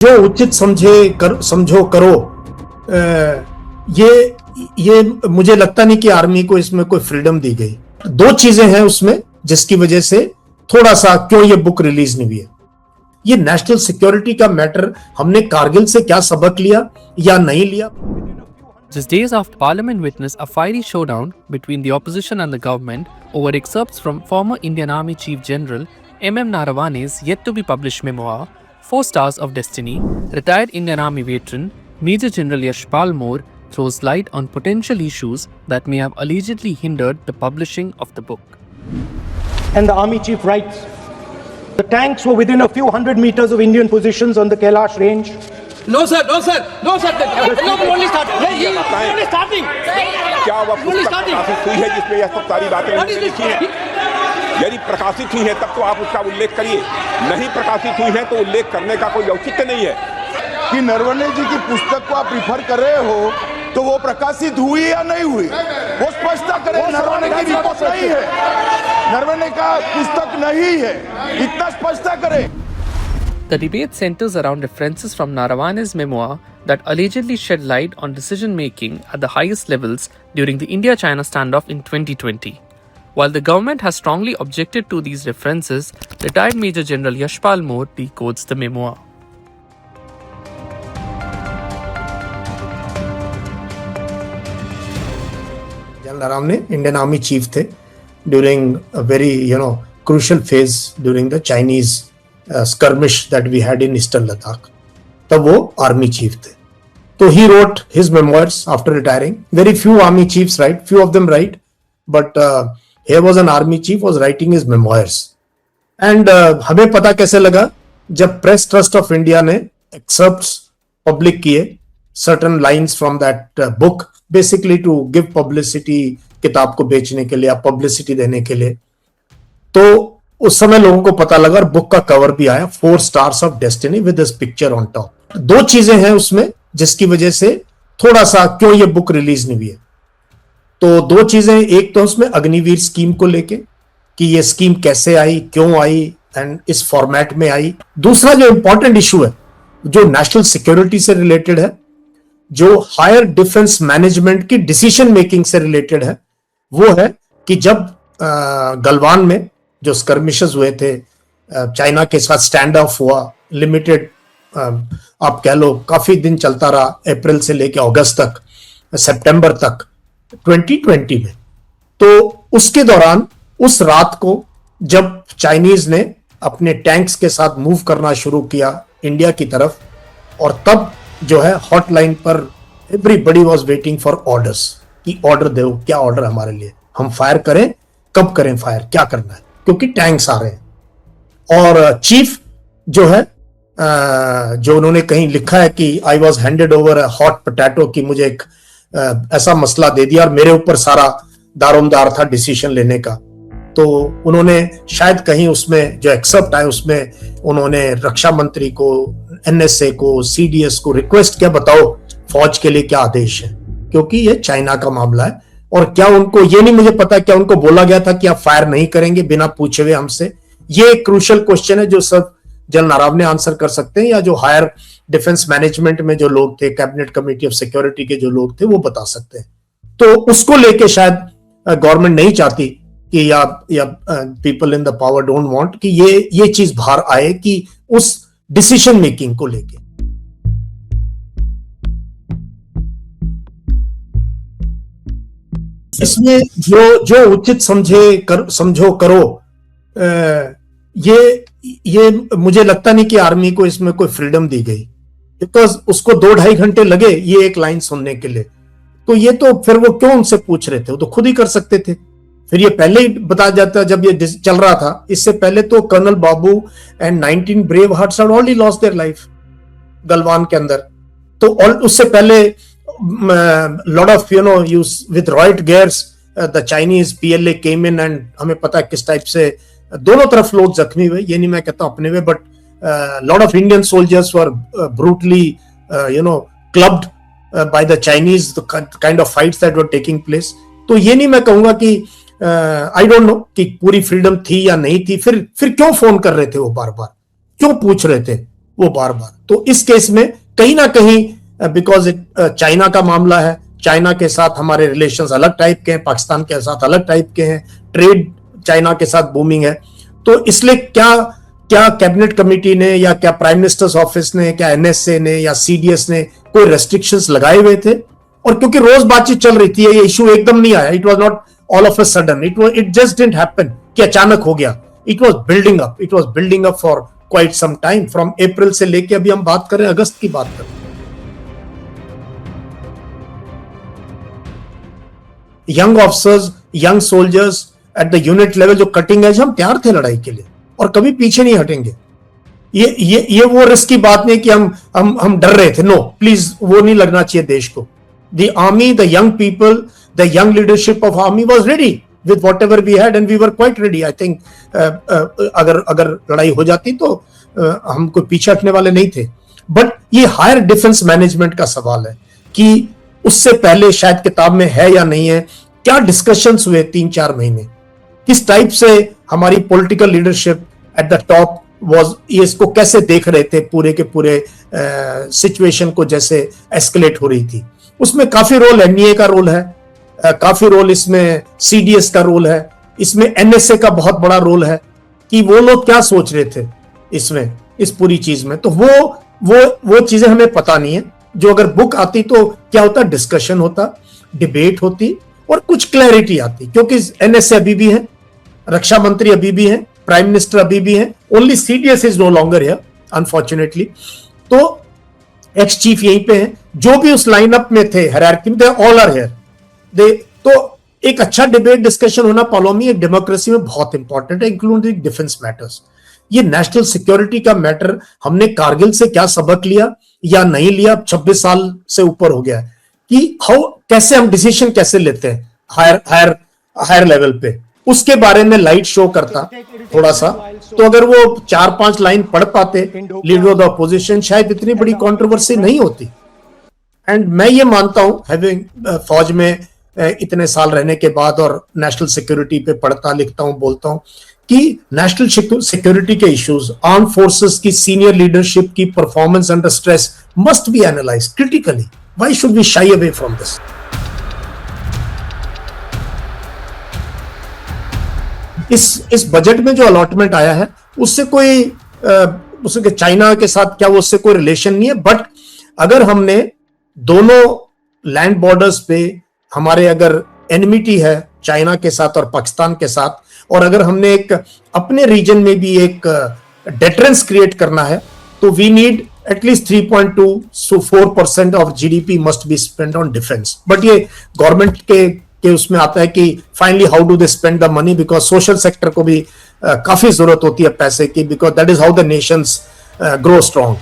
जो उचित समझो करो। ये मुझे लगता नहीं कि आर्मी को इसमें कोई फ्रीडम दी गई। दो चीजें हैं उसमें जिसकी वजह से थोड़ा सा क्यों ये बुक रिलीज नहीं हुई है। ये नेशनल सिक्योरिटी का मैटर, हमने कारगिल से क्या सबक लिया या नहीं लिया। Just days after Parliament witnessed a fiery showdown between the opposition and the government over excerpts from former Indian Army Chief General M.M. Naravane's yet to be published memoir, 4 Stars of Destiny, retired Indian Army veteran Major General Yashpal Moore throws light on potential issues that may have allegedly hindered the publishing of the book. And the Army Chief writes, the tanks were within a few hundred meters of Indian positions on the Kailash range. No sir, no sir, no sir. No, only starting. Only starting. क्या वह पुस्तक प्रकाशित हुई है जिसमें यह सब सारी बातें लिखी हैं? यदि प्रकाशित हुई है तब तो आप उसका उल्लेख करिए, नहीं प्रकाशित हुई है तो उल्लेख करने का कोई औचित्य नहीं है। कि नरवणे जी की पुस्तक को आप रिफर कर रहे हो तो वो प्रकाशित हुई या नहीं हुई, वो स्पष्टता करें। नरवणे की रिपोर्ट नहीं है, नरवणे का पुस्तक नहीं है, इतना स्पष्टता करें। The debate centers around references from Naravane's memoir that allegedly shed light on decision making at the highest levels during the India-China standoff in 2020. While the government has strongly objected to these references, retired Major General Yashpal Moore decodes the memoir. General Naravane Indian army chief थे during a very crucial phase during the Chinese skirmish that we had in Eastern Ladakh. तब वो army chief थे, तो he wrote his memoirs after retiring. Very few army chiefs write, few of them write, but here was an army chief was writing his memoirs. And हमें पता कैसे लगा जब press trust of India ने excerpts public किए, certain lines from that book, basically to give publicity, किताब को बेचने के लिए या publicity देने के लिए, तो उस समय लोगों को पता लगा और बुक का कवर भी आया, 4 Stars of Destiny with this picture on top. दो चीजें हैं उसमें जिसकी वजह से थोड़ा सा क्यों ये बुक रिलीज नहीं हुई है। तो दो चीजें, एक तो उसमें अग्निवीर स्कीम को लेके कि ये स्कीम कैसे आई, क्यों आई एंड इस फॉर्मेट में आई। दूसरा जो इंपॉर्टेंट इशू है जो नेशनल सिक्योरिटी से रिलेटेड है, जो हायर डिफेंस मैनेजमेंट की डिसीजन मेकिंग से रिलेटेड है, वो है कि जब गलवान में जो स्कर्मिशेस हुए थे, चाइना के साथ स्टैंड ऑफ हुआ, लिमिटेड आप कह लो काफी दिन चलता रहा, अप्रैल से लेकर अगस्त तक, सितंबर तक 2020 में। तो उसके दौरान उस रात को जब चाइनीज ने अपने टैंक्स के साथ मूव करना शुरू किया इंडिया की तरफ, और तब जो है हॉटलाइन पर everybody was waiting for orders कि ऑर्डर दो, क्या ऑर्डर हमारे लिए, हम फायर करें, कब करें फायर, क्या करना है, क्योंकि टैंक्स आ रहे हैं। और चीफ जो है जो उन्होंने कहीं लिखा है कि I was handed over a hot potato, कि मुझे एक ऐसा मसला दे दिया और मेरे ऊपर सारा दारोमदार था डिसीजन लेने का। तो उन्होंने शायद कहीं उसमें जो एक्सेप्ट आए उसमें उन्होंने रक्षा मंत्री को, एनएसए को, सीडीएस को रिक्वेस्ट किया, बताओ फौज के लिए क्या आदेश है, क्योंकि ये चाइना का मामला है। और क्या उनको ये नहीं मुझे पता, क्या उनको बोला गया था कि आप फायर नहीं करेंगे बिना पूछे हुए हमसे? ये एक क्रूशियल क्वेश्चन है जो सब जनरल नारावने आंसर कर सकते हैं, या जो हायर डिफेंस मैनेजमेंट में जो लोग थे, कैबिनेट कमेटी ऑफ सिक्योरिटी के जो लोग थे, वो बता सकते हैं। तो उसको लेके शायद गवर्नमेंट नहीं चाहती कि या people in the power don't want कि ये चीज बाहर आए कि उस डिसीजन मेकिंग को लेके। इसमें जो उचित समझो करो, ये मुझे लगता नहीं कि आर्मी को इसमें कोई फ्रीडम दी गई, बिकॉज उसको 2-2.5 घंटे लगे ये एक लाइन सुनने के लिए। तो ये तो फिर वो क्यों उनसे पूछ रहे थे, वो तो खुद ही कर सकते थे। फिर ये पहले ही बता जाता जब ये चल रहा था, इससे पहले तो colonel Babu and 19 brave hearts had already lost their life Galwan के अंदर। तो उससे पहले lot of with Reut gears the Chinese PLA came in and हमें पता है किस टाइप से दोनों तरफ लोग जख्मी हुए, ये नहीं मैं कहता अपने हुए, but lot of Indian soldiers were brutally clubbed by the Chinese, the kind of fights that were taking place. तो ये नहीं मैं कहूंगा कि आई डोंट नो कि पूरी फ्रीडम थी या नहीं थी। फिर क्यों फोन कर रहे थे वो, बार बार क्यों पूछ रहे थे? वो बार बार। तो इस केस में कहीं ना कहीं बिकॉज चाइना का मामला है, चाइना के साथ हमारे रिलेशंस अलग टाइप के हैं, पाकिस्तान के साथ अलग टाइप के हैं, ट्रेड चाइना के साथ बूमिंग है, तो इसलिए क्या कैबिनेट कमेटी ने या क्या प्राइम मिनिस्टर्स ऑफिस ने, क्या एनएसए ने या सीडीएस ने कोई रेस्ट्रिक्शंस लगाए हुए थे? और क्योंकि रोज बातचीत चल रही थी, ये इशू एकदम नहीं आया, it was not all of a sudden, it just didn't happen कि अचानक हो गया, it was building up for quite some time, from April से लेके अभी हम बात कर रहे हैं, अगस्त की बात कर रहे हैं। Young officers, young soldiers at the unit level जो कटिंग एज, हम तैयार थे लड़ाई के लिए और कभी पीछे नहीं हटेंगे। ये वो रिस्क की बात नहीं कि हम डर रहे थे, नो प्लीज, वो नहीं लगना चाहिए देश को। The army, the young people, the young leadership of army was ready with whatever we had and we were quite ready. I think अगर लड़ाई हो जाती तो हम कोई पीछे हटने वाले नहीं थे। बट ये हायर डिफेंस मैनेजमेंट का सवाल है कि उससे पहले शायद किताब में है या नहीं है, क्या डिस्कशंस हुए 3-4 महीने, किस टाइप से हमारी political leadership at the top was, ये इसको कैसे देख रहे थे, पूरे के पूरे सिचुएशन को जैसे एस्केलेट हो रही थी। उसमें काफी रोल एनडीए का रोल है, काफी रोल इसमें सीडीएस का रोल है, इसमें एनएसए का बहुत बड़ा रोल है कि वो लोग क्या सोच रहे थे इसमें, इस पूरी चीज में। तो वो चीजें हमें पता नहीं है। जो अगर बुक आती तो क्या होता, डिस्कशन होता, डिबेट होती और कुछ क्लैरिटी आती, क्योंकि एनएसए अभी भी है, रक्षा मंत्री अभी भी है, प्राइम मिनिस्टर अभी भी है, only CDS is no longer here unfortunately. तो एक्स चीफ यहीं पे हैं, जो भी उस लाइनअप में थे, हायरार्की में, दे ऑल आर हियर। तो एक अच्छा डिबेट डिस्कशन होना पॉलोमी एक डेमोक्रेसी में बहुत इंपॉर्टेंट है, इंक्लूडिंग डिफेंस मैटर्स। ये नेशनल सिक्योरिटी का मैटर, हमने कारगिल से क्या सबक लिया या नहीं लिया, 26 साल से ऊपर हो गया है कि कैसे हम डिसीजन कैसे लेते हैं हायर लेवल पे, उसके बारे में लाइट शो करता थोड़ा सा। तो अगर वो 4-5 लाइन पढ़ पाते लीडर ऑफ द अपोजिशन, शायद इतनी बड़ी कंट्रोवर्सी नहीं होती। एंड मैं ये मानता हूं, हैविंग फौज में इतने साल रहने के बाद और नेशनल सिक्योरिटी पे पढ़ता लिखता हूं, बोलता हूं कि नेशनल सिक्योरिटी के इश्यूज, आर्म फोर्सेस की सीनियर लीडरशिप की performance under stress must be analyse critically. Why should we shy away from this? इस बजट में जो अलॉटमेंट आया है उससे उसके चाइना के साथ क्या उससे कोई रिलेशन नहीं है। बट अगर हमने दोनों लैंड बॉर्डर्स पे हमारे अगर एनिमिटी है चाइना के साथ और पाकिस्तान के साथ, और अगर हमने एक अपने रीजन में भी एक डेटरेंस क्रिएट करना है, तो we need at least 3.2 to 4% of GDP must be spend on defence. But ये गवर्नमेंट के उसमें आता है कि finally how do they spend the money, because social sector को भी काफी जरूरत होती है पैसे की, because that is how the nations grow strong.